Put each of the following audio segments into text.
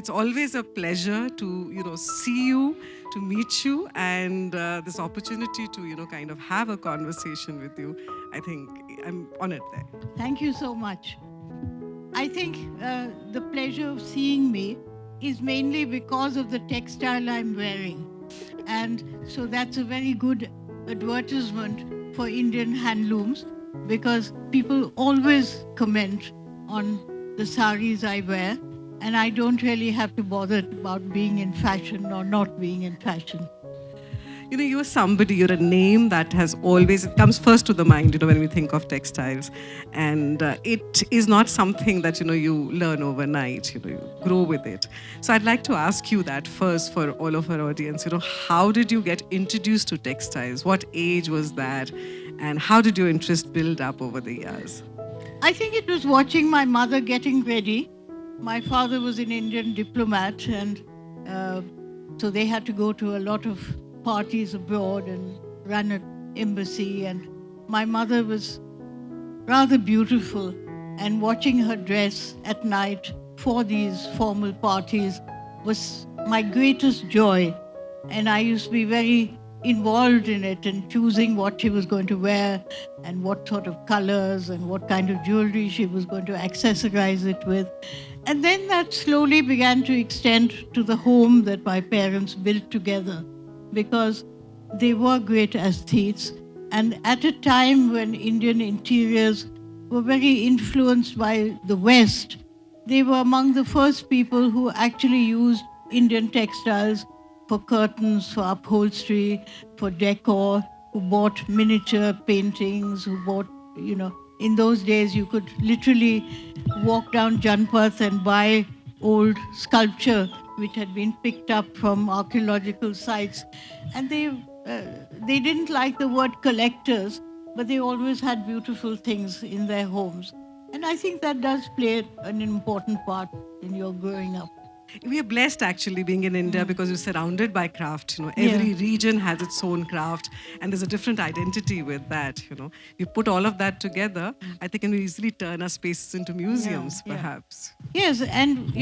It's always a pleasure to, see you, to meet you, and this opportunity to, kind of have a conversation with you. I think I'm honored there. Thank you so much. I think the pleasure of seeing me is mainly because of the textile I'm wearing. And so that's a very good advertisement for Indian handlooms because people always comment on the saris I wear. And I don't really have to bother about being in fashion or not being in fashion. You're somebody, you're a name that has always, it comes first to the mind, when we think of textiles. And it is not something that, you learn overnight, you grow with it. So I'd like to ask you that first for all of our audience, how did you get introduced to textiles? What age was that? And how did your interest build up over the years? I think it was watching my mother getting ready. My father was an Indian diplomat, and uh, so they had to go to a lot of parties abroad and run an embassy. And my mother was rather beautiful, and watching her dress at night for these formal parties was my greatest joy. And I used to be very involved in it and choosing what she was going to wear and what sort of colors and what kind of jewelry she was going to accessorize it with. And then that slowly began to extend to the home that my parents built together because they were great aesthetes. And at a time when Indian interiors were very influenced by the West, they were among the first people who actually used Indian textiles for curtains, for upholstery, for decor, who bought miniature paintings, who bought, in those days you could literally walk down Janpath and buy old sculpture which had been picked up from archaeological sites. And they didn't like the word collectors, but they always had beautiful things in their homes. And I think that does play an important part in your growing up. We are blessed actually being in India because we're surrounded by craft. Yeah. Every region has its own craft, and there's a different identity with that. You put all of that together, I think, can easily turn our spaces into museums, Yeah. perhaps. Yes, and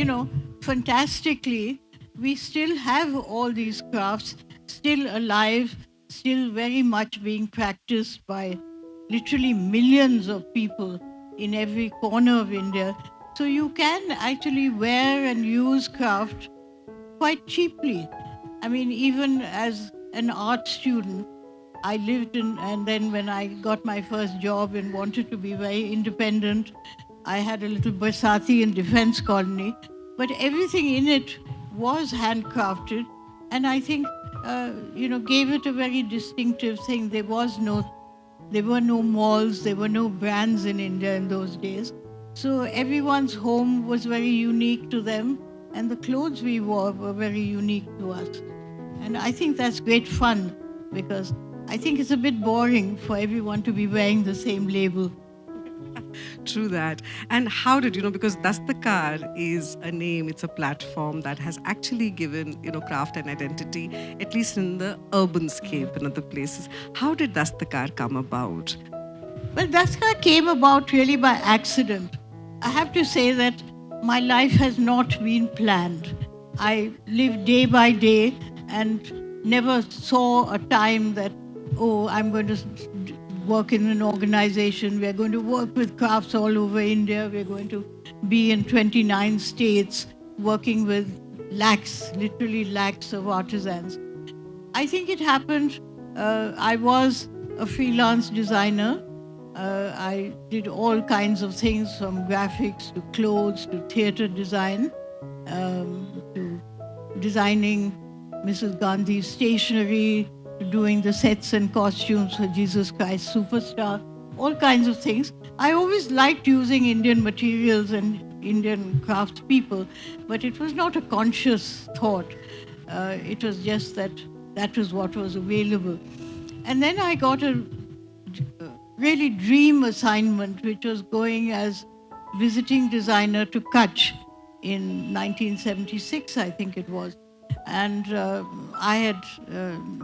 fantastically, we still have all these crafts still alive, still very much being practiced by literally millions of people in every corner of India. So you can actually wear and use craft quite cheaply. I mean, even as an art student, I lived in, and then when I got my first job and wanted to be very independent, I had a little Barsati in Defense Colony, but everything in it was handcrafted, and I think, gave it a very distinctive thing. There were no malls, there were no brands in India in those days. So everyone's home was very unique to them, and the clothes we wore were very unique to us. And I think that's great fun because I think it's a bit boring for everyone to be wearing the same label. True that. And how did, because Dastakar is a name, it's a platform that has actually given, craft and identity, at least in the urban scape and other places. How did Dastakar come about? Well, Daska came about really by accident. I have to say that my life has not been planned. I live day by day and never saw a time that, oh, I'm going to work in an organization. We're going to work with crafts all over India. We're going to be in 29 states working with lakhs, literally lakhs of artisans. I think it happened. I was a freelance designer. I did all kinds of things from graphics to clothes to theater design to designing Mrs. Gandhi's stationery to doing the sets and costumes for Jesus Christ Superstar, all kinds of things. I always liked using Indian materials and Indian craftspeople, but it was not a conscious thought. It was just that that was what was available. And then I got a really dream assignment, which was going as visiting designer to Kutch in 1976, I think it was. And I had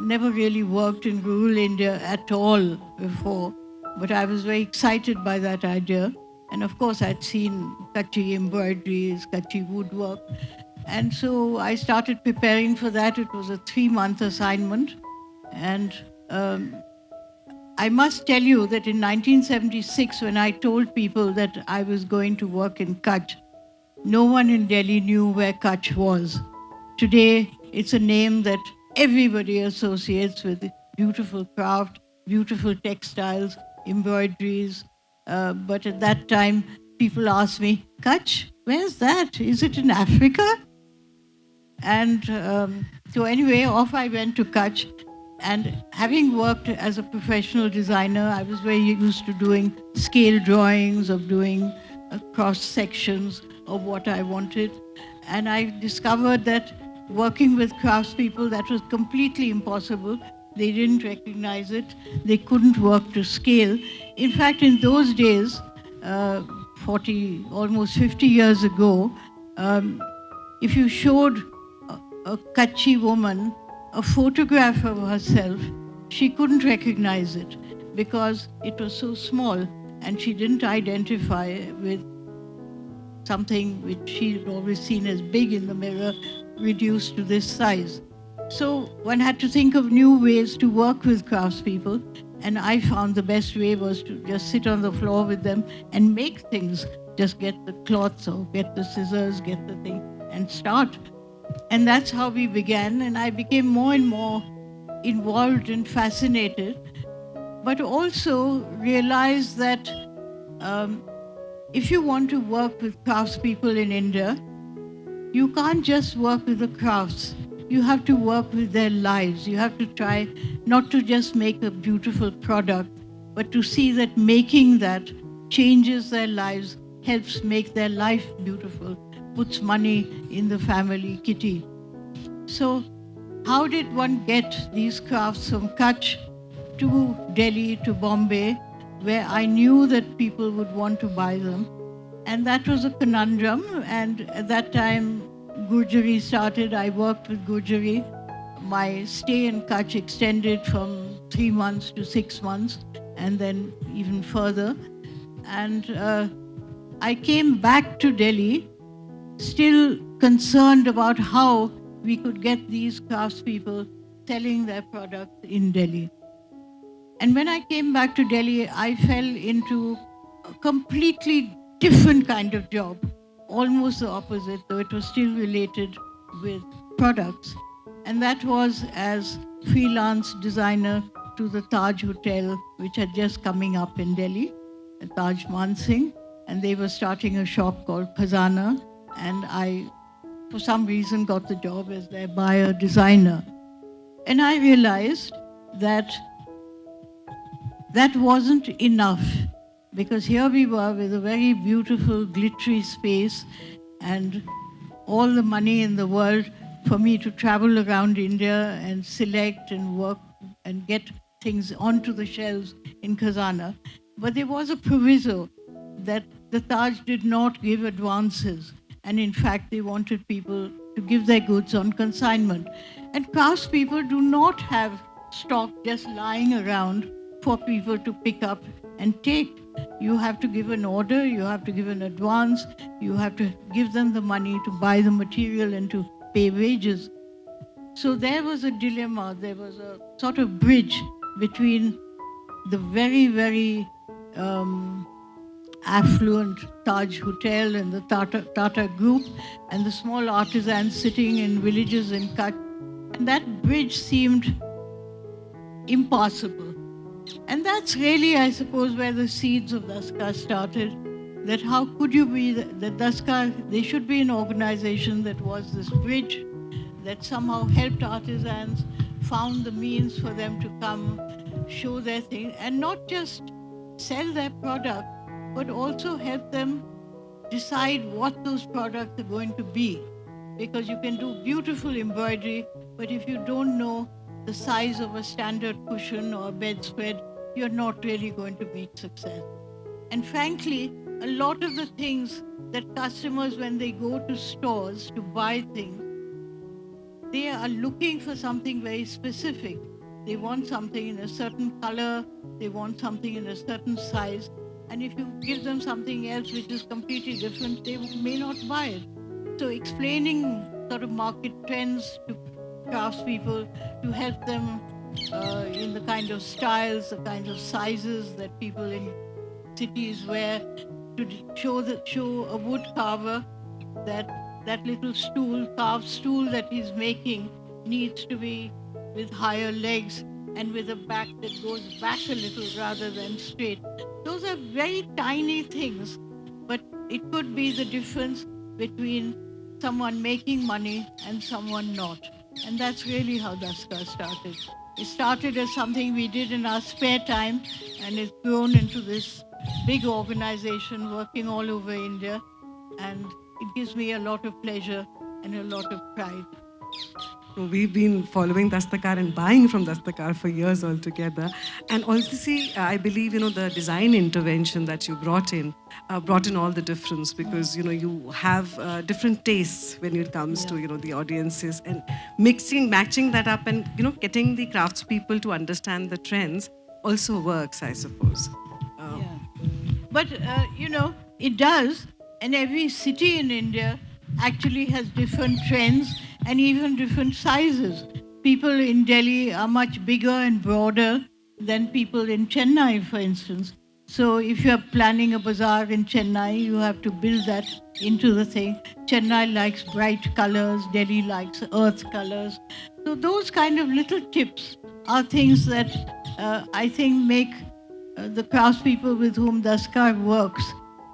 never really worked in rural India at all before, but I was very excited by that idea. And of course, I'd seen Kutchi embroideries, Kutchi woodwork. And so I started preparing for that. It was a 3-month assignment. And I must tell you that in 1976, when I told people that I was going to work in Kutch, no one in Delhi knew where Kutch was. Today, it's a name that everybody associates with beautiful craft, beautiful textiles, embroideries. But at that time, people asked me, Kutch, where's that? Is it in Africa? And so anyway, off I went to Kutch. And having worked as a professional designer, I was very used to doing scale drawings, of doing cross sections of what I wanted. And I discovered that working with craftspeople, that was completely impossible. They didn't recognize it. They couldn't work to scale. In fact, in those days, almost 50 years ago, if you showed a Kutchi woman a photograph of herself, she couldn't recognize it because it was so small and she didn't identify with something which she had always seen as big in the mirror, reduced to this size. So one had to think of new ways to work with craftspeople, and I found the best way was to just sit on the floor with them and make things. Just get the cloths or get the scissors, get the thing, and start. And that's how we began, and I became more and more involved and fascinated, but also realized that if you want to work with craftspeople in India, you can't just work with the crafts. You have to work with their lives. You have to try not to just make a beautiful product, but to see that making that changes their lives, helps make their life beautiful, puts money in the family kitty. So how did one get these crafts from Kutch to Delhi to Bombay, where I knew that people would want to buy them? And that was a conundrum. And at that time, Gurjari started. I worked with Gurjari. My stay in Kutch extended from 3 months to 6 months, and then even further. And I came back to Delhi, still concerned about how we could get these craftspeople selling their products in Delhi. And when I came back to Delhi, I fell into a completely different kind of job, almost the opposite, though it was still related with products. And that was as freelance designer to the Taj Hotel, which had just coming up in Delhi, Taj Mansingh, and they were starting a shop called Khazana, and I, for some reason, got the job as their buyer designer. And I realized that that wasn't enough, because here we were with a very beautiful, glittery space and all the money in the world for me to travel around India and select and work and get things onto the shelves in Khazana. But there was a proviso that the Taj did not give advances. And in fact, they wanted people to give their goods on consignment. And craftspeople do not have stock just lying around for people to pick up and take. You have to give an order, you have to give an advance, you have to give them the money to buy the material and to pay wages. So there was a dilemma, there was a sort of bridge between the very, very affluent Taj Hotel and the Tata Group and the small artisans sitting in villages in Kutch. And that bridge seemed impossible. And that's really, I suppose, where the seeds of Daska started. That how could you be, that Daska, they should be an organization that was this bridge that somehow helped artisans, found the means for them to come, show their thing, and not just sell their product, but also help them decide what those products are going to be. Because you can do beautiful embroidery, but if you don't know the size of a standard cushion or a bedspread, you're not really going to meet success. And frankly, a lot of the things that customers, when they go to stores to buy things, they are looking for something very specific. They want something in a certain color, they want something in a certain size, and if you give them something else which is completely different, they may not buy it. So explaining sort of market trends to craftspeople, to help them in the kind of styles, the kind of sizes that people in cities wear, to show a wood carver that that little stool, carved stool that he's making needs to be with higher legs and with a back that goes back a little rather than straight. Those are very tiny things, but it could be the difference between someone making money and someone not. And that's really how Daskar started. It started as something we did in our spare time, and it's grown into this big organization working all over India. And it gives me a lot of pleasure and a lot of pride. So we've been following Dastakar and buying from Dastakar for years altogether. And also, see, I believe, the design intervention that you brought in all the difference, because, you have different tastes when it comes to, the audiences, and matching that up and, getting the craftspeople to understand the trends also works, I suppose. Yeah. But, it does. And every city in India actually has different trends and even different sizes. People in Delhi are much bigger and broader than people in Chennai, for instance. So if you're planning a bazaar in Chennai, you have to build that into the thing. Chennai likes bright colors, Delhi likes earth colors. So those kind of little tips are things that I think make the craftspeople with whom Daskar works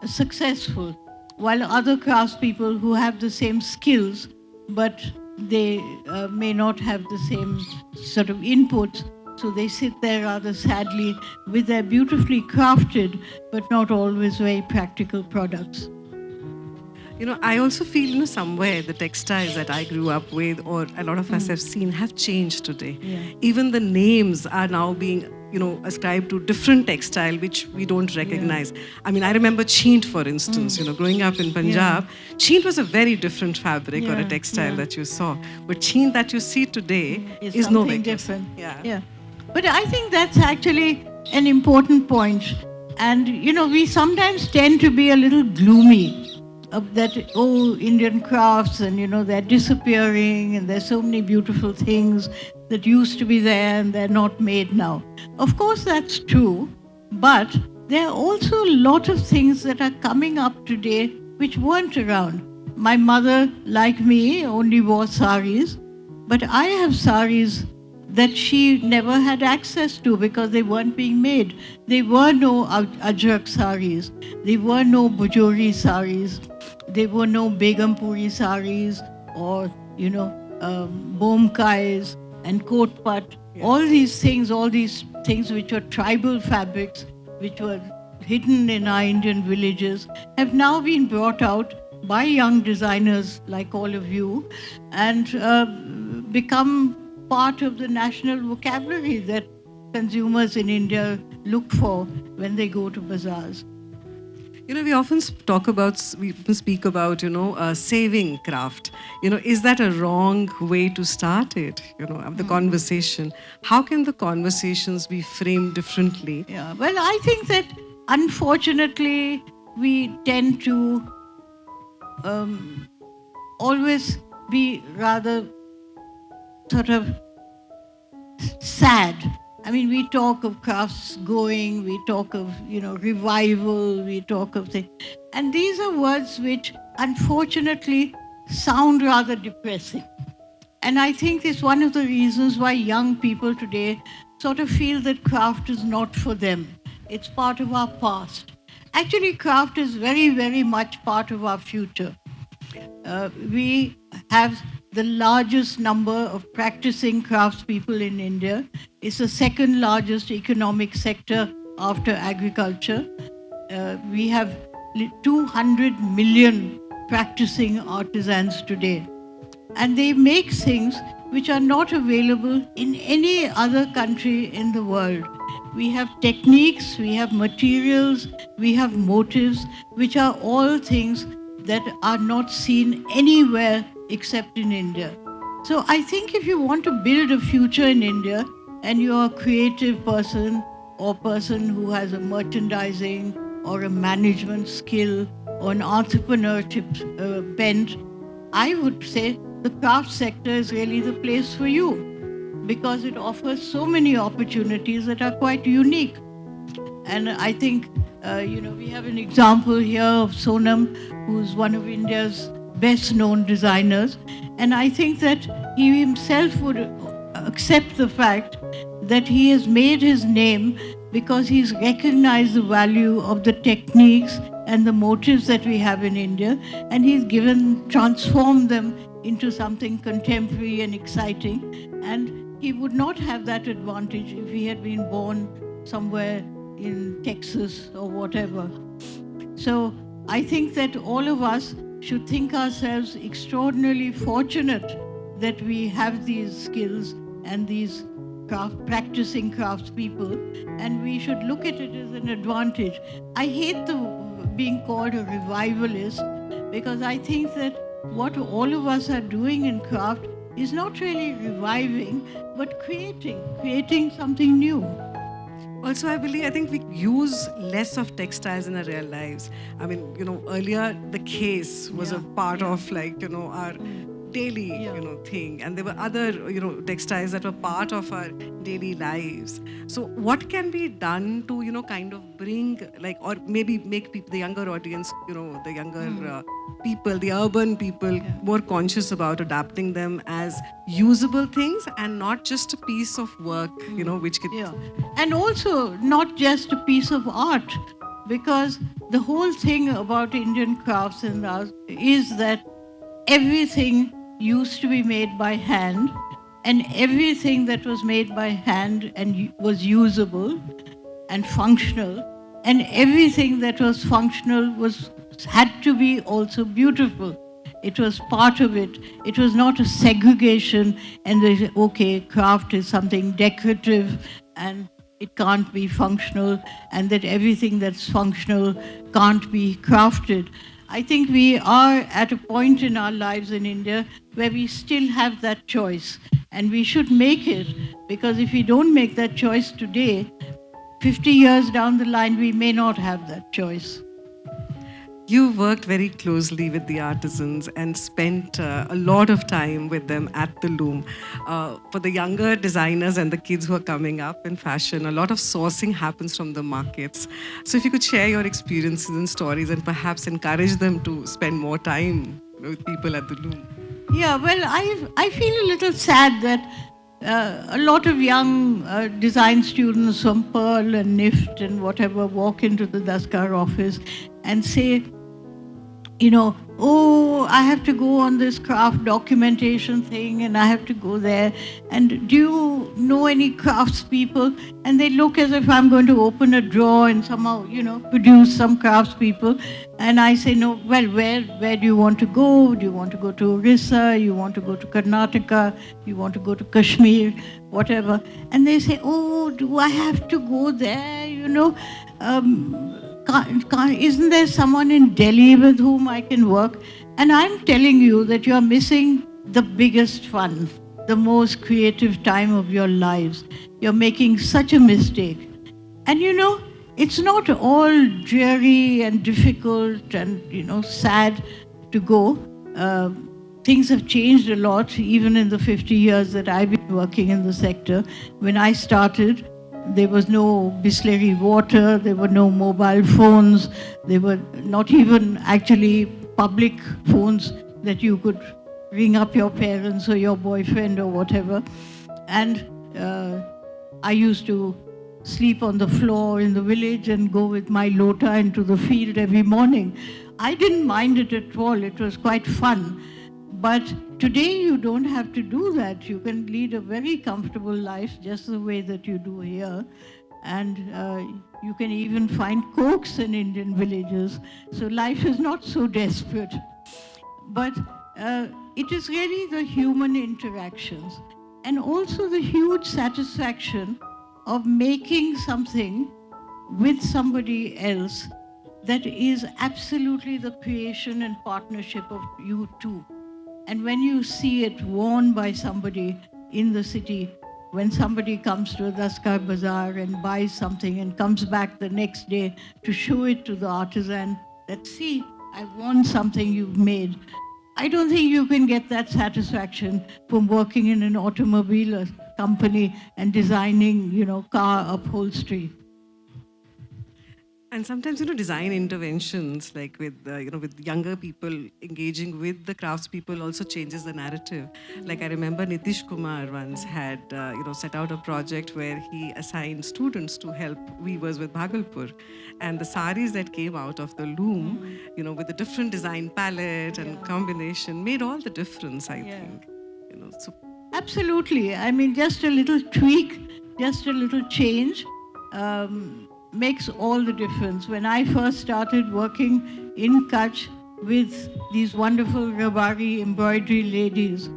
successful, while other craftspeople who have the same skills, but they may not have the same sort of inputs, so they sit there rather sadly with their beautifully crafted but not always very practical products. I also feel, somewhere the textiles that I grew up with, or a lot of us have seen, have changed today. Yeah. Even the names are now being, ascribed to different textile, which we don't recognize. I mean, I remember cheent, for instance, growing up in Punjab, cheent was a very different fabric or a textile that you saw. But cheent that you see today is something nowhere close. different. Yeah. But I think that's actually an important point. And, we sometimes tend to be a little gloomy of that, Indian crafts, and, they're disappearing, and there's so many beautiful things that used to be there and they're not made now. Of course, that's true, but there are also a lot of things that are coming up today which weren't around. My mother, like me, only wore saris, but I have saris that she never had access to because they weren't being made. There were no Ajrak saris, there were no Bajori saris, there were no Begumpuri saris, or, Bomkais and Kotpat. All these things which were tribal fabrics, which were hidden in our Indian villages, have now been brought out by young designers like all of you, and become part of the national vocabulary that consumers in India look for when they go to bazaars. We often speak about, saving craft. Is that a wrong way to start it, of the conversation? How can the conversations be framed differently? Yeah, well, I think that unfortunately we tend to always be rather sort of sad. I mean, we talk of crafts going, we talk of, revival, we talk of things. And these are words which, unfortunately, sound rather depressing. And I think it's one of the reasons why young people today sort of feel that craft is not for them. It's part of our past. Actually, craft is very, very much part of our future. We have the largest number of practicing craftspeople in India. It's the second largest economic sector after agriculture. We have 200 million practicing artisans today. And they make things which are not available in any other country in the world. We have techniques, we have materials, we have motives, which are all things that are not seen anywhere except in India. So I think if you want to build a future in India, and you're a creative person or person who has a merchandising or a management skill or an entrepreneurship bent, I would say the craft sector is really the place for you because it offers so many opportunities that are quite unique. And I think, we have an example here of Sonam, who's one of India's best known designers. And I think that he himself would accept the fact that he has made his name because he's recognized the value of the techniques and the motives that we have in India, and he's transformed them into something contemporary and exciting. And he would not have that advantage if he had been born somewhere in Texas or whatever. So I think that all of us should think ourselves extraordinarily fortunate that we have these skills and these practicing craftspeople, and we should look at it as an advantage. I hate being called a revivalist because I think that what all of us are doing in craft is not really reviving, but creating something new. Also, I think we use less of textiles in our real lives. I mean, earlier the case was a part of our daily, thing. And there were other, textiles that were part of our daily lives. So what can be done to, kind of bring, or maybe make people, the younger audience, the younger people, the urban people, more conscious about adapting them as usable things and not just a piece of work, which could... Yeah. And also not just a piece of art, because the whole thing about Indian crafts and ours is that everything used to be made by hand, and everything that was made by hand and was usable and functional, and everything that was functional had to be also beautiful. It was part of it. It was not a segregation and they say, okay, craft is something decorative and it can't be functional, and that everything that's functional can't be crafted. I think we are at a point in our lives in India where we still have that choice, and we should make it, because if we don't make that choice today, 50 years down the line, we may not have that choice. You worked very closely with the artisans and spent a lot of time with them at the loom. For the younger designers and the kids who are coming up in fashion, a lot of sourcing happens from the markets. So if you could share your experiences and stories and perhaps encourage them to spend more time with people at the loom. Yeah, well, I feel a little sad that a lot of young design students from Pearl and NIFT and whatever walk into the Daskar office and say, oh, I have to go on this craft documentation thing and I have to go there. And do you know any crafts people? And they look as if I'm going to open a drawer and somehow, produce some crafts people. And I say, no, well, where do you want to go? Do you want to go to Orissa? You want to go to Karnataka? You want to go to Kashmir? Whatever. And they say, oh, do I have to go there? Isn't there someone in Delhi with whom I can work? And I'm telling you that you're missing the biggest fun, the most creative time of your lives. You're making such a mistake. And it's not all dreary and difficult and, sad to go. Things have changed a lot, even in the 50 years that I've been working in the sector. When I started, there was no Bisleri water, there were no mobile phones, there were not even actually public phones that you could ring up your parents or your boyfriend or whatever. And I used to sleep on the floor in the village and go with my lota into the field every morning. I didn't mind it at all, it was quite fun. But today you don't have to do that. You can lead a very comfortable life just the way that you do here. And you can even find cooks in Indian villages. So life is not so desperate. But it is really the human interactions and also the huge satisfaction of making something with somebody else that is absolutely the creation and partnership of you two. And when you see it worn by somebody in the city, when somebody comes to a Daskar Bazaar and buys something and comes back the next day to show it to the artisan that, see, I won something you've made, I don't think you can get that satisfaction from working in an automobile company and designing, car upholstery. And sometimes, design interventions, like with younger people engaging with the craftspeople, also changes the narrative. Like I remember Nitish Kumar once had, set out a project where he assigned students to help weavers with Bhagalpur, and the saris that came out of the loom, with the different design palette and combination, made all the difference. I think, so. Absolutely. I mean, just a little tweak, just a little change. Makes all the difference. When I first started working in Kutch with these wonderful Rabari embroidery ladies,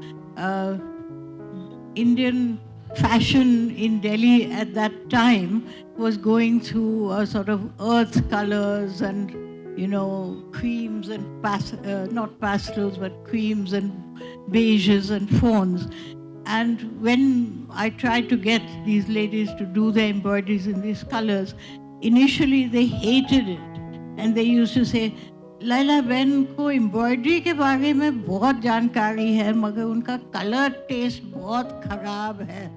Indian fashion in Delhi at that time was going through a sort of earth colors and, creams and not pastels, but creams and beiges and fawns. And when I tried to get these ladies to do their embroideries in these colors, initially they hated it. And they used to say, Laila बहन को embroidery के बारे में बहुत जानकारी है मगर उनका कलर टेस्ट बहुत खराब है.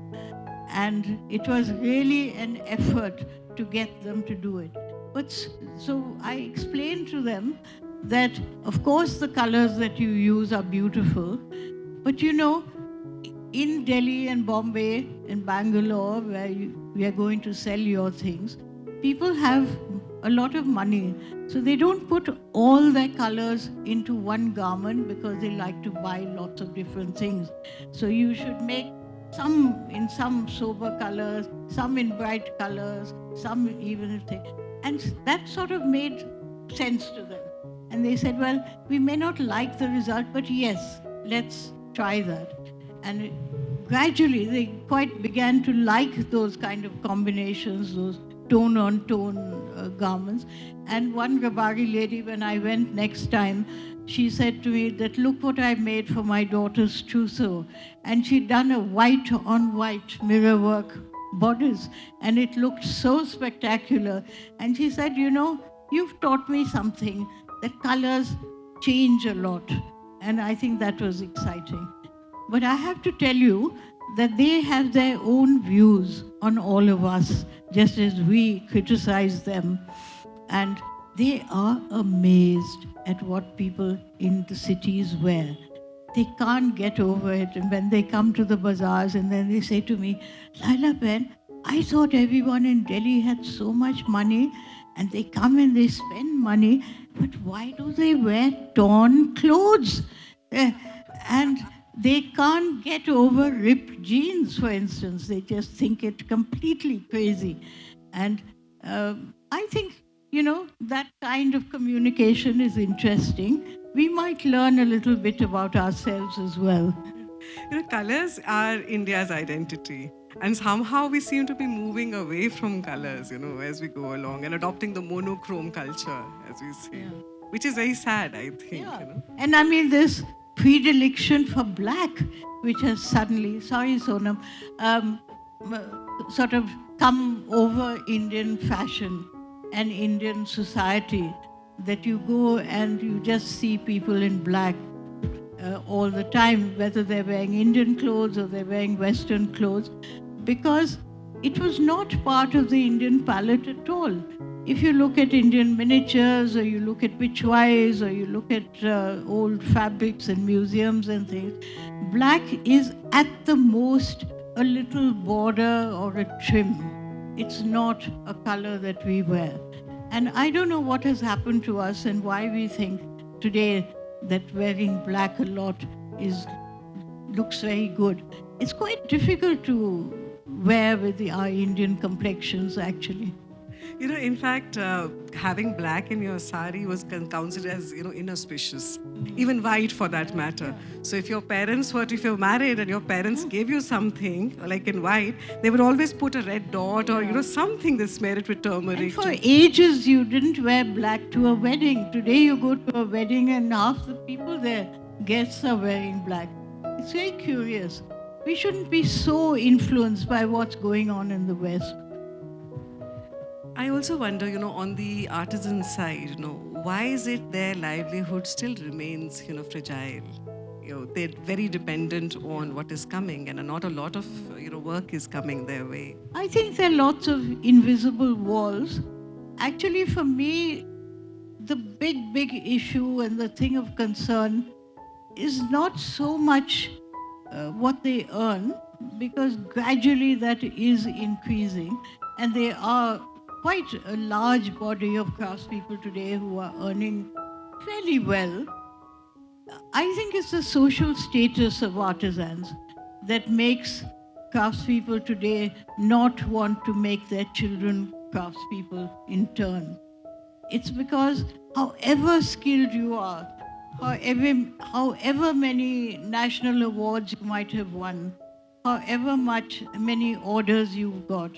And it was really an effort to get them to do it. But so I explained to them that of course the colors that you use are beautiful, but in Delhi and Bombay and Bangalore, where we are going to sell your things, people have a lot of money. So they don't put all their colors into one garment because they like to buy lots of different things. So you should make some in some sober colors, some in bright colors, some even if they... And that sort of made sense to them. And they said, well, we may not like the result, but yes, let's try that. And gradually they quite began to like those kind of combinations, those tone-on-tone garments. And one Rabari lady, when I went next time, she said to me that, look what I made for my daughter's trousseau. And she'd done a white-on-white mirror work bodice, and it looked so spectacular. And she said, you've taught me something, that colors change a lot. And I think that was exciting. But I have to tell you that they have their own views on all of us, just as we criticize them. And they are amazed at what people in the cities wear. They can't get over it. And when they come to the bazaars and then they say to me, Laila Ben, I thought everyone in Delhi had so much money and they come and they spend money, but why do they wear torn clothes? And they can't get over ripped jeans, for instance. They just think it completely crazy. And I think, that kind of communication is interesting. We might learn a little bit about ourselves as well. Colors are India's identity. And somehow we seem to be moving away from colors, as we go along and adopting the monochrome culture, as we say, which is very sad, I think. And I mean, this predilection for black, which has suddenly, sorry Sonam, sort of come over Indian fashion and Indian society, that you go and you just see people in black all the time, whether they're wearing Indian clothes or they're wearing Western clothes, because it was not part of the Indian palette at all. If you look at Indian miniatures, or you look at pichwais, or you look at old fabrics in museums and things, black is at the most a little border or a trim. It's not a color that we wear. And I don't know what has happened to us and why we think today that wearing black a lot looks very good. It's quite difficult to wear with our Indian complexions, actually. In fact, having black in your sari was considered as, inauspicious. Even white for that matter. So if you're married and your parents gave you something, like in white, they would always put a red dot or, something they smear it with turmeric. And for ages, you didn't wear black to a wedding. Today you go to a wedding and half the people there, guests are wearing black. It's very curious. We shouldn't be so influenced by what's going on in the West. I also wonder, on the artisan side, why is it their livelihood still remains, fragile? They're very dependent on what is coming, and not a lot of, work is coming their way. I think there are lots of invisible walls. Actually, for me, the big issue and the thing of concern is not so much what they earn, because gradually that is increasing, and there are quite a large body of craftspeople today who are earning fairly well. I think it's the social status of artisans that makes craftspeople today not want to make their children craftspeople in turn. It's because however skilled you are, however many national awards you might have won, however many orders you've got,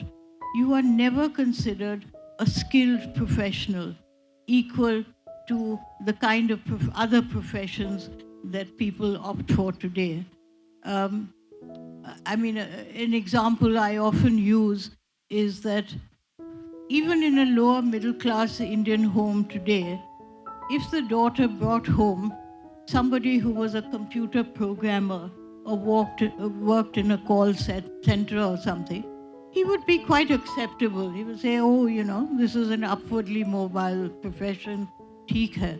you are never considered a skilled professional equal to the kind of other professions that people opt for today. Um, an example I often use is that even in a lower middle class Indian home today, if the daughter brought home somebody who was a computer programmer or worked in a call center or something, he would be quite acceptable. He would say, oh, this is an upwardly mobile profession, theek hai.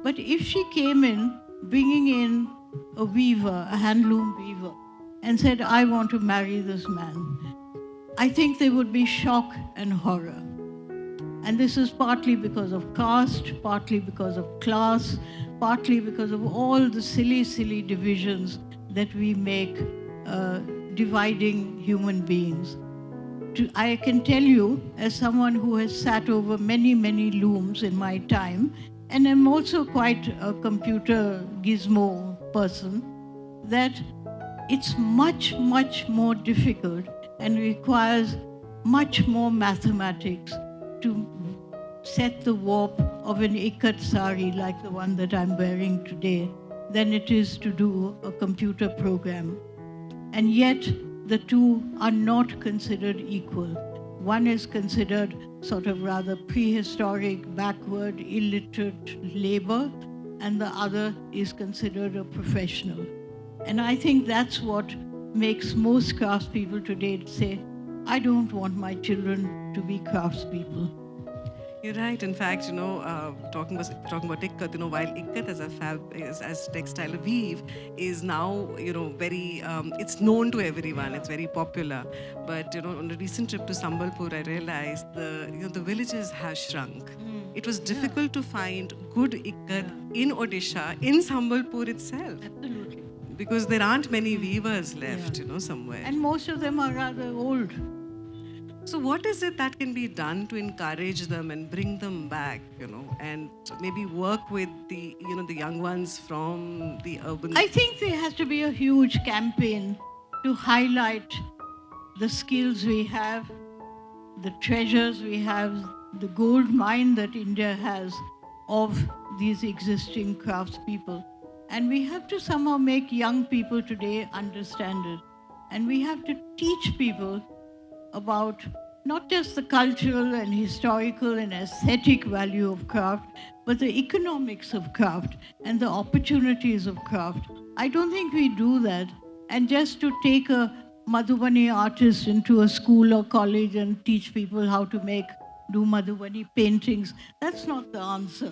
But if she came in bringing in a weaver, a handloom weaver, and said, I want to marry this man, I think there would be shock and horror. And this is partly because of caste, partly because of class, partly because of all the silly divisions that we make dividing human beings. I can tell you, as someone who has sat over many looms in my time, and I'm also quite a computer gizmo person, that it's much more difficult and requires much more mathematics to set the warp of an ikat sari like the one that I'm wearing today than it is to do a computer program. And yet, the two are not considered equal. One is considered sort of rather prehistoric, backward, illiterate labor, and the other is considered a professional. And I think that's what makes most craftspeople today say, I don't want my children to be craftspeople. You're right. In fact, talking about ikat, while ikat as textile weave is now, very, it's known to everyone. It's very popular. But, on a recent trip to Sambalpur, I realized the villages have shrunk. It was difficult to find good ikat in Odisha, in Sambalpur itself. Absolutely. Because there aren't many weavers left, somewhere. And most of them are rather old. So what is it that can be done to encourage them and bring them back, and maybe work with the young ones from the urban? I think there has to be a huge campaign to highlight the skills we have, the treasures we have, the gold mine that India has of these existing craftspeople. And we have to somehow make young people today understand it. And we have to teach people about not just the cultural and historical and aesthetic value of craft, but the economics of craft and the opportunities of craft. I don't think we do that. And just to take a Madhubani artist into a school or college and teach people how to do Madhubani paintings, that's not the answer.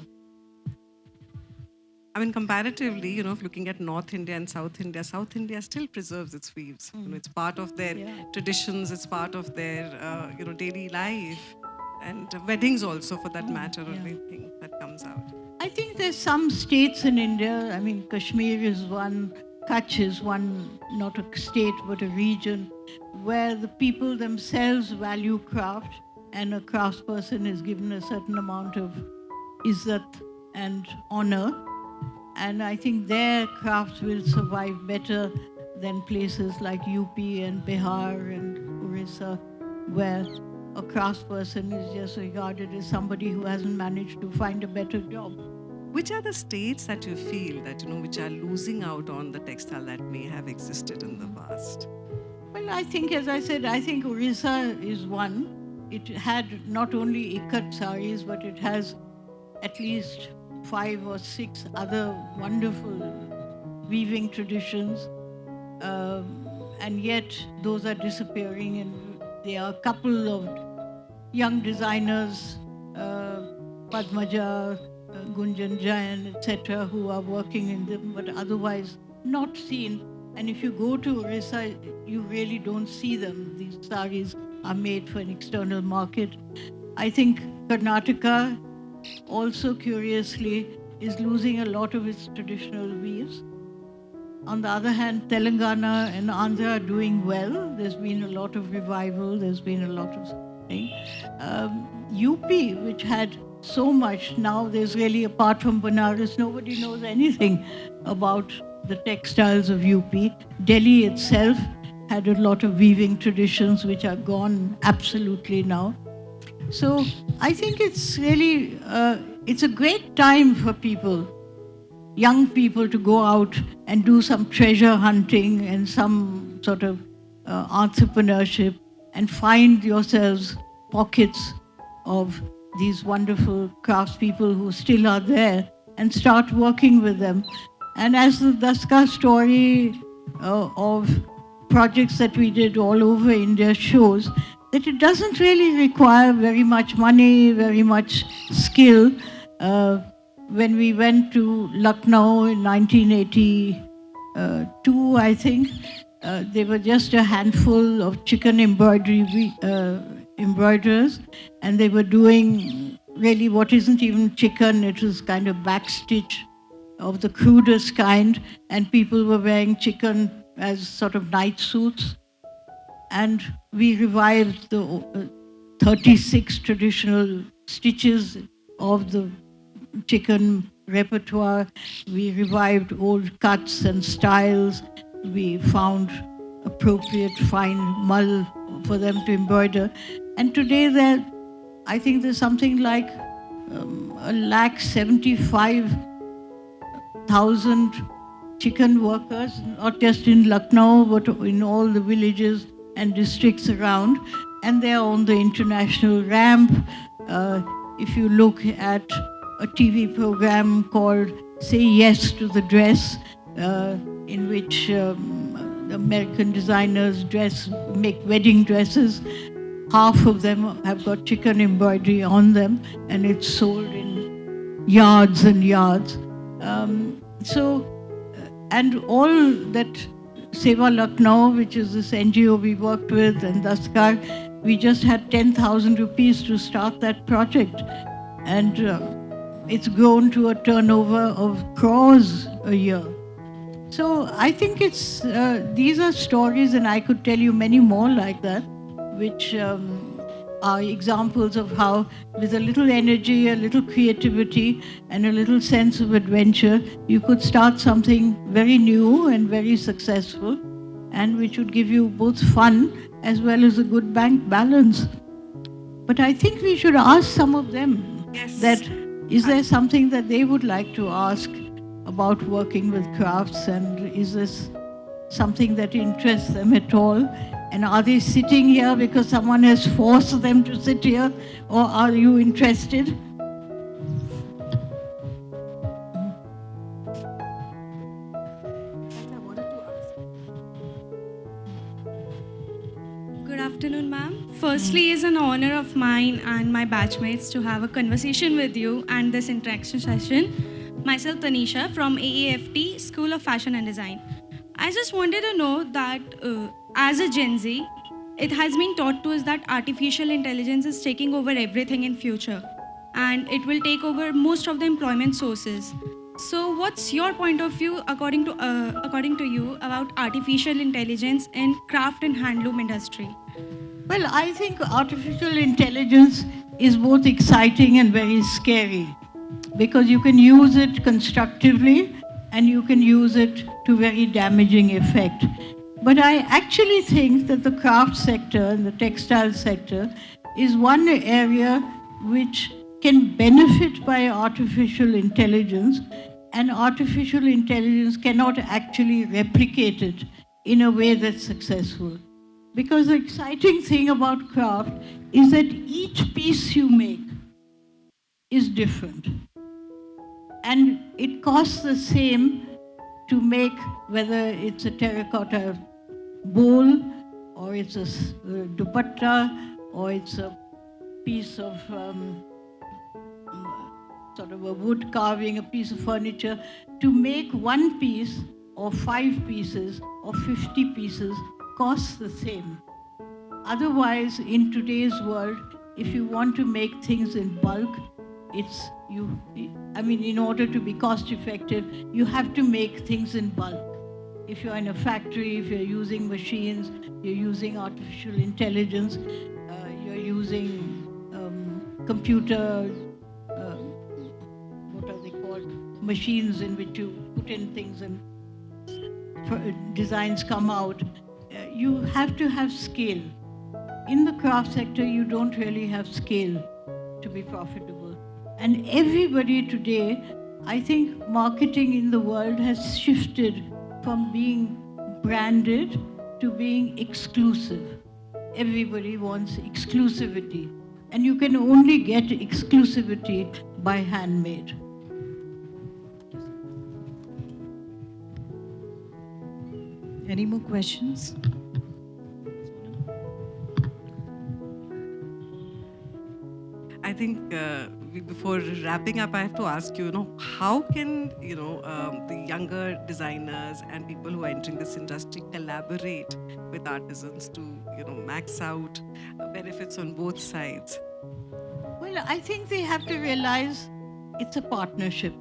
I mean, comparatively, if looking at North India and South India still preserves its weaves. It's part of their traditions, it's part of their, daily life. And weddings also, for that matter, only thing that comes out. I think there's some states in India, I mean, Kashmir is one, Kutch is one, not a state, but a region, where the people themselves value craft, and a craftsperson is given a certain amount of izzat and honor. And I think their crafts will survive better than places like UP and Bihar and Orissa, where a craftsperson is just regarded as somebody who hasn't managed to find a better job. Which are the states that you feel that, which are losing out on the textile that may have existed in the past? Well, I think, as I said, I think Orissa is one. It had not only ikat saris, but it has at least 5 or 6 other wonderful weaving traditions, and yet those are disappearing, and there are a couple of young designers, Padmaja, Gunjan Jain, etc., who are working in them, but otherwise not seen. And if you go to Orissa, you really don't see them. These saris are made for an external market. I think Karnataka also, curiously, is losing a lot of its traditional weaves. On the other hand, Telangana and Andhra are doing well. There's been a lot of revival. There's been a lot of thing. UP, which had so much, now there's really, apart from Banaras, nobody knows anything about the textiles of UP. Delhi itself had a lot of weaving traditions which are gone absolutely now. So I think it's really, it's a great time for people, young people, to go out and do some treasure hunting and some sort of entrepreneurship and find yourselves pockets of these wonderful craftspeople who still are there and start working with them. And as the Daskar story of projects that we did all over India shows, that it doesn't really require very much money, very much skill. When we went to Lucknow in 1982, I think, there were just a handful of chicken embroiderers, and they were doing really what isn't even chicken, it was kind of backstitch of the crudest kind, and people were wearing chicken as sort of night suits. And we revived the 36 traditional stitches of the chicken repertoire. We revived old cuts and styles. We found appropriate fine mull for them to embroider. And today I think there's something like 175,000 chicken workers, not just in Lucknow, but in all the villages and districts around. And they're on the international ramp. If you look at a TV program called Say Yes to the Dress, in which American designers make wedding dresses, half of them have got chicken embroidery on them, and it's sold in yards and yards. And all that Seva Lucknow, which is this NGO we worked with, and Daskar, we just had 10,000 rupees to start that project. And it's grown to a turnover of crores a year. So I think these are stories, and I could tell you many more like that, which are examples of how, with a little energy, a little creativity, and a little sense of adventure, you could start something very new and very successful, and which would give you both fun as well as a good bank balance. But I think we should ask some of them that, is there something that they would like to ask about working with crafts, and is this something that interests them at all? And are they sitting here because someone has forced them to sit here, or are you interested? Good afternoon, ma'am. Firstly, it's an honor of mine and my batchmates to have a conversation with you and this interaction session. Myself, Tanisha, from AAFT, School of Fashion and Design. I just wanted to know that as a Gen Z, it has been taught to us that artificial intelligence is taking over everything in future, and it will take over most of the employment sources. So what's your point of view, according to you, about artificial intelligence in craft and handloom industry? Well, I think artificial intelligence is both exciting and very scary, because you can use it constructively and you can use it to very damaging effect. But I actually think that the craft sector and the textile sector is one area which can benefit by artificial intelligence, and artificial intelligence cannot actually replicate it in a way that's successful. Because the exciting thing about craft is that each piece you make is different. And it costs the same to make, whether it's a terracotta bowl, or it's a dupatta, or it's a piece of sort of a wood carving, a piece of furniture. To make one piece or 5 pieces or 50 pieces costs the same. Otherwise, in today's world, if you want to make things in bulk, in order to be cost effective, you have to make things in bulk. If you're in a factory, if you're using machines, you're using artificial intelligence, you're using computer, what are they called, machines in which you put in things and designs come out. You have to have scale. In the craft sector, you don't really have scale to be profitable. And everybody today, I think marketing in the world has shifted from being branded to being exclusive. Everybody wants exclusivity. And you can only get exclusivity by handmade. Any more questions? I think before wrapping up, I have to ask you, how can, the younger designers and people who are entering this industry collaborate with artisans to, max out benefits on both sides? Well, I think they have to realize it's a partnership.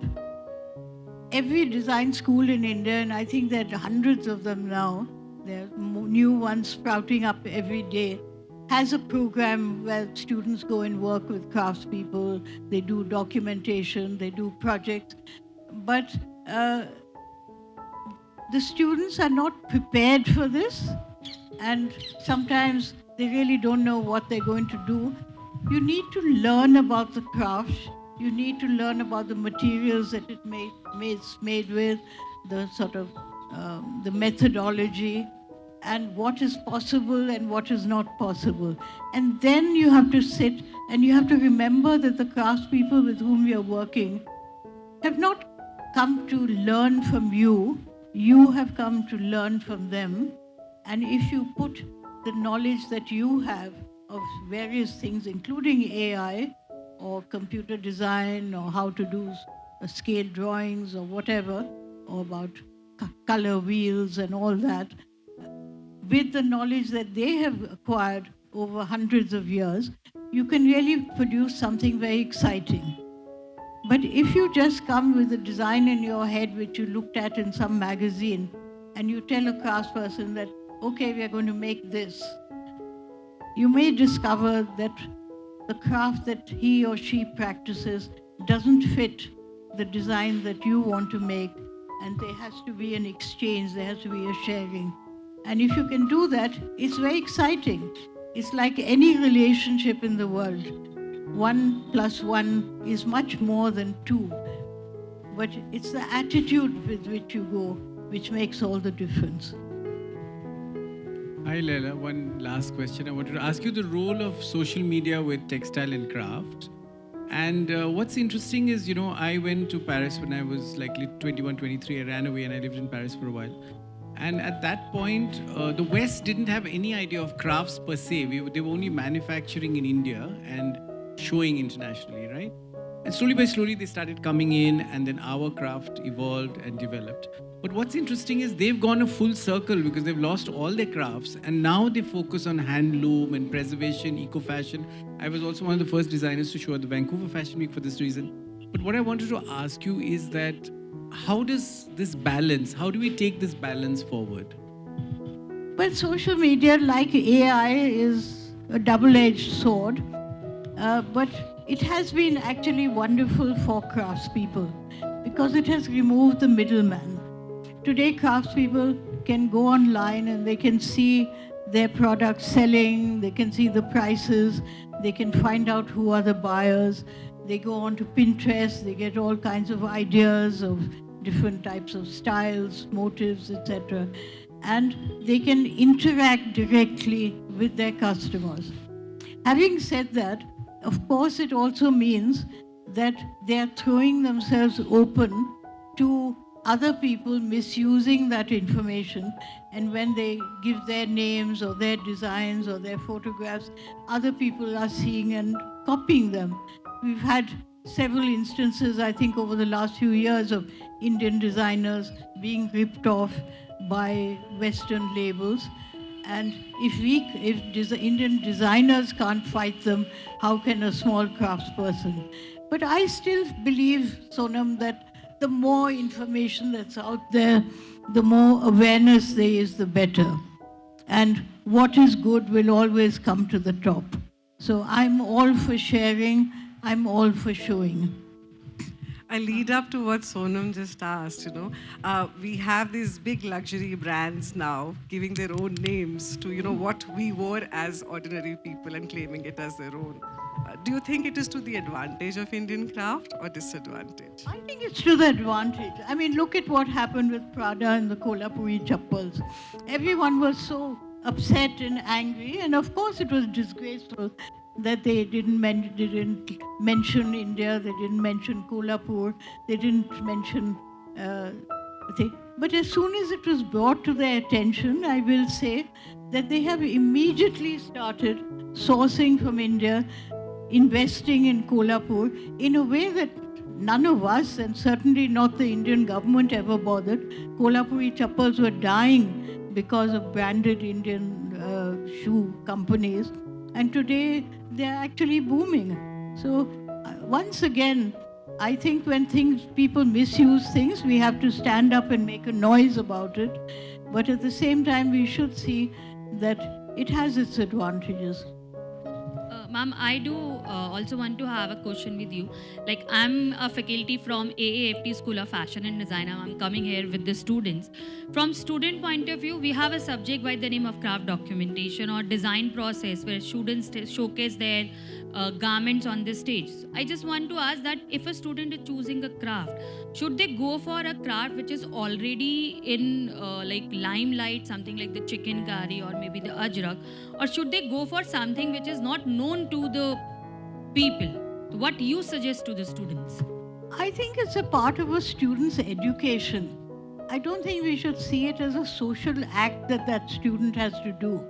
Every design school in India, and I think there are hundreds of them now, there are new ones sprouting up every day, has a program where students go and work with craftspeople, they do documentation, they do projects. But the students are not prepared for this, and sometimes they really don't know what they're going to do. You need to learn about the craft. You need to learn about the materials that it's made with, the sort of the methodology, and what is possible and what is not possible. And then you have to sit and you have to remember that the craftspeople with whom you're working have not come to learn from you. You have come to learn from them. And if you put the knowledge that you have of various things, including AI or computer design or how to do scale drawings or whatever, or about color wheels and all that, with the knowledge that they have acquired over hundreds of years, you can really produce something very exciting. But if you just come with a design in your head which you looked at in some magazine, and you tell a craftsperson that, okay, we are going to make this, you may discover that the craft that he or she practices doesn't fit the design that you want to make, and there has to be an exchange, there has to be a sharing. And if you can do that, it's very exciting. It's like any relationship in the world. 1 + 1 is much more than 2. But it's the attitude with which you go which makes all the difference. Hi Leila, one last question. I wanted to ask you the role of social media with textile and craft. And what's interesting is, I went to Paris when I was like 21, 23. I ran away and I lived in Paris for a while. And at that point, the West didn't have any idea of crafts per se. They were only manufacturing in India and showing internationally, right? And slowly by slowly, they started coming in, and then our craft evolved and developed. But what's interesting is they've gone a full circle because they've lost all their crafts, and now they focus on handloom and preservation, eco-fashion. I was also one of the first designers to show at the Vancouver Fashion Week for this reason. But what I wanted to ask you is that how does this balance, how do we take this balance forward? Well, social media, like AI, is a double-edged sword, but it has been actually wonderful for craftspeople because it has removed the middleman. Today, craftspeople can go online and they can see their products selling, they can see the prices, they can find out who are the buyers. They go on to Pinterest, they get all kinds of ideas of different types of styles, motifs, etc. And they can interact directly with their customers. Having said that, of course, it also means that they are throwing themselves open to other people misusing that information. And when they give their names or their designs or their photographs, other people are seeing and copying them. We've had several instances, I think, over the last few years of Indian designers being ripped off by Western labels. And if Indian designers can't fight them, how can a small craftsperson? But I still believe, Sonam, that the more information that's out there, the more awareness there is, the better. And what is good will always come to the top. So I'm all for sharing, I'm all for showing. I lead up to what Sonam just asked, we have these big luxury brands now giving their own names to, what we wore as ordinary people and claiming it as their own. Do you think it is to the advantage of Indian craft or disadvantage? I think it's to the advantage. I mean, look at what happened with Prada and the Kolhapuri chappals. Everyone was so upset and angry, and of course it was disgraceful that they didn't mention India, they didn't mention Kolhapur, they didn't mention thing. But as soon as it was brought to their attention, I will say that they have immediately started sourcing from India, investing in Kolhapur in a way that none of us, and certainly not the Indian government, ever bothered. Kolhapuri chappals were dying because of branded Indian shoe companies, and today they're actually booming. So once again, I think when people misuse things, we have to stand up and make a noise about it. But at the same time, we should see that it has its advantages. Ma'am, I do also want to have a question with you. Like, I'm a faculty from AAFT School of Fashion and Design. I'm coming here with the students. From student point of view, we have a subject by the name of craft documentation or design process where students showcase their garments on the stage. I just want to ask that if a student is choosing a craft, should they go for a craft which is already in like limelight, something like the chicken curry or maybe the ajrak, or should they go for something which is not known to the people? What you suggest to the students? I think it's a part of a student's education. I don't think we should see it as a social act that student has to do.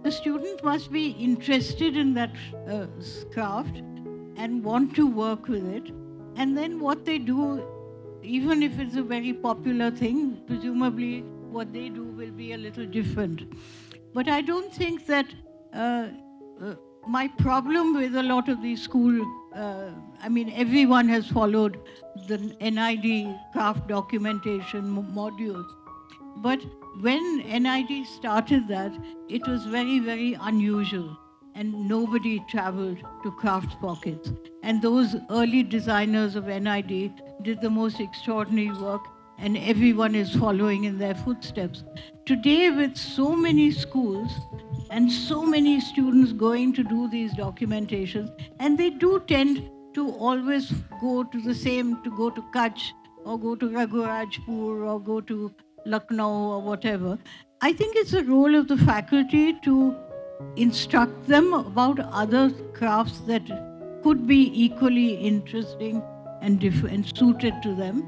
The student must be interested in that craft and want to work with it. And then what they do, even if it's a very popular thing, presumably what they do will be a little different. But I don't think that my problem with a lot of these school, everyone has followed the NID craft documentation module. But when NID started that, it was very, very unusual, and nobody traveled to craft pockets. And those early designers of NID did the most extraordinary work, and everyone is following in their footsteps. Today, with so many schools and so many students going to do these documentations, and they do tend to always go to the same, to go to Kutch or go to Raghurajpur or go to Lucknow or whatever. I think it's the role of the faculty to instruct them about other crafts that could be equally interesting and suited to them.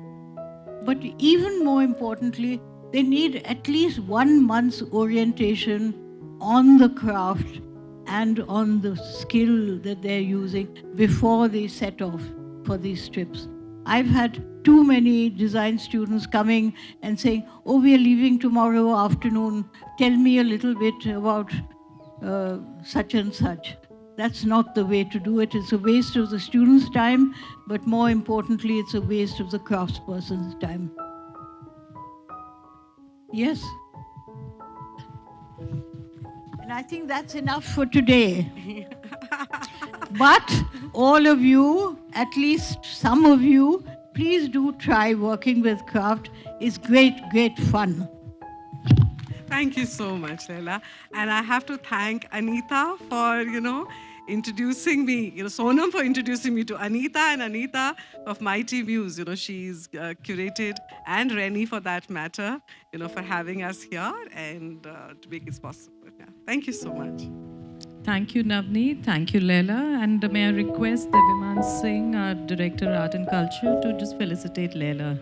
But even more importantly, they need at least 1 month's orientation on the craft and on the skill that they're using before they set off for these trips. I've had too many design students coming and saying, oh, we are leaving tomorrow afternoon. Tell me a little bit about such and such. That's not the way to do it. It's a waste of the student's time, but more importantly, it's a waste of the craftsperson's time. Yes. And I think that's enough for today. But all of you, at least some of you, please do try working with craft. It's great, great fun. Thank you so much, Leila. And I have to thank Anita for, introducing me, Sonam for introducing me to Anita, and Anita of Mighty Muse. She's curated, and Rennie for that matter, for having us here and to make it possible. Yeah. Thank you so much. Thank you, Navneet. Thank you, Leila. And may I request Deviman Singh, our Director Art and Culture, to just felicitate Leila.